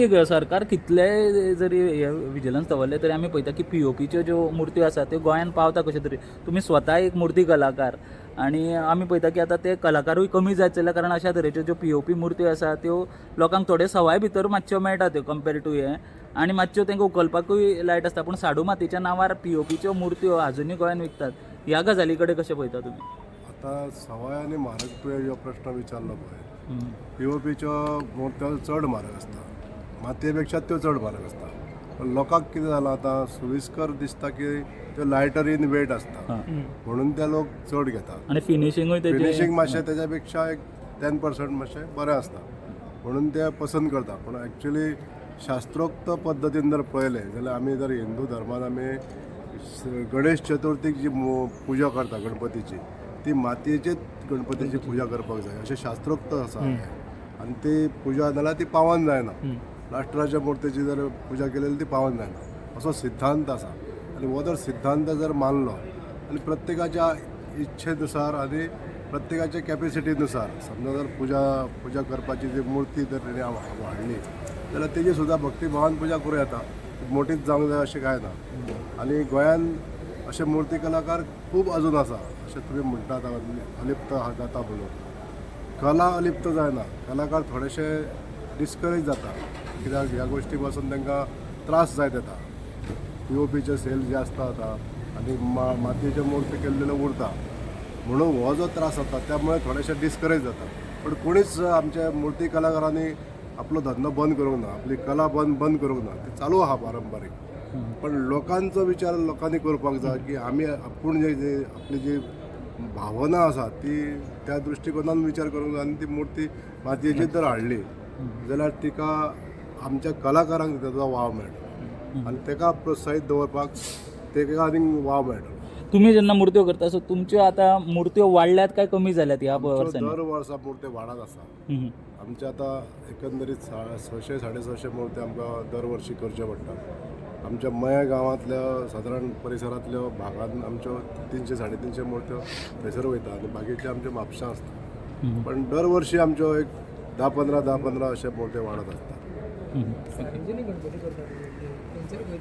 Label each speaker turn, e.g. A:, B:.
A: सरकार कितलेय जरी विजिलन्स दवरले तरी आमी पळयता की POPच्यो ज्यो मुर्त्यो आसा त्यो गोंयान पावता कशे तरी. तुमी स्वता एक मुर्ती कलाकार आनी आमी पळयता की आतां ते कलाकारूय कमी जायत चल्ल्या कारण अशा तरेच्यो ज्यो POP मुर्त्यो आसा त्यो लोकांक थोडे सवाय भितर मातश्यो मेळटा त्यो कंपेर टू हे आनी मातश्यो तांकां उखलपाकूय लायट आसता. पूण साडू मातयेच्या नांवार POPच्यो मुर्त्यो आजुनूय गोंयान विकतात. ह्या गजाली कडेन कशें पळयता तुमी?
B: आता सवाय आनी म्हारग तुवें जो प्रश्न विचारलो पळय, POPच्यो मुर्त्यो चड म्हारग आसता, मातये पेक्षा त्यो चड म्हारग आसता. पण लोकांक कितें जालां आतां सुविस्कर दिसता की त्यो लायटर इन वेट आसता म्हणून ते लोक चड घेतात.
A: आनी फिनिशिंगूय
B: फिनिशींग मातशें तेच्या पेक्षा एक 10% मातशें बरें आसता म्हणून ते पसंत करता. पूण एक्चुली शास्त्रोक्त पद्दतीन जर पळयलें जाल्यार आमी जर हिंदू धर्मान आमी गणेश चतुर्थीक जी पुजा करता गणपतीची, ती मातयेचीच गणपतीची पुजा करपाक जाय अशें शास्त्रोक्त आसा. आनी ती पुजा जाल्यार ती पावन जायना. लास्टराच्या मुर्तेची जर पुजा केलेली ती पावन जायना असो सिद्धांत आसा. आनी हो जर सिद्धांत जर मानलो आनी प्रत्येकाच्या इच्छेनुसार आनी प्रत्येकाच्या कॅपेसिटीनुसार समजा जर पुजा करपाची जी मुर्ती जर तेणी हाडली जाल्यार तेजी सुद्दां भक्तिभावान पुजा करूं येता. मोठीच जावंक जाय अशें कांय ना. आनी गोंयान अशे मूर्ती कलाकार खूब अजून आसा. अशें तुमी म्हणटात अलिप्त जाता म्हणून. कला अलिप्त जायना, कलाकार थोडेशे डिस्करेज जाता कित्याक ह्या गोश्टी पासून तांकां त्रास जायत येता. POPचे सेल जे आसता आतां आनी मातयेच्यो मुर्ती केल्लेल्यो उरता म्हणून हो जो त्रास जाता त्यामुळे थोडेशे डिस्करेज जाता. पण कोणीच आमच्या मूर्ती कलाकारांनी आपलो धंदो बंद करूंक ना, आपली कला बंद करूंक ना, ती चालू आहा पारंपारीक. पण लोकांचो विचार लोकांनी करपाक जाय की आमी आपूण जे आपली जी भावना आसा ती त्या दृश्टिकोनान विचार करूंक जाय. आनी ती मुर्ती मातयेची जर हाडली जाल्यार तिका आमच्या कलाकारांक तेजो वाव मेळटा आनी ताका प्रोत्साहीत दवरपाक ताका आनीक वाव मेळटा.
A: तुम्ही जेन्ना मुर्त्यो करता सो तुमच्यो आतां मुर्त्यो वाडल्यात काय कमी जाल्यात ह्या वर्सांनी?
B: दर वर्सा मुर्त्यो वाडत आसा. आमचे आतां एकंदरीत 600-650 मुर्त्यो आमकां दर वर्शी करच्यो पडटात. आमच्या मया गांवांतल्या सादारण परिसरांतल्या भागांत आमच्यो 300-350 मुर्त्यो थंयसर वयता आनी बाकीच्यो आमच्यो म्हापशां आसता. पण दर वर्शी आमच्यो एक 10-15 अशे मुर्त्यो वाडत आसता.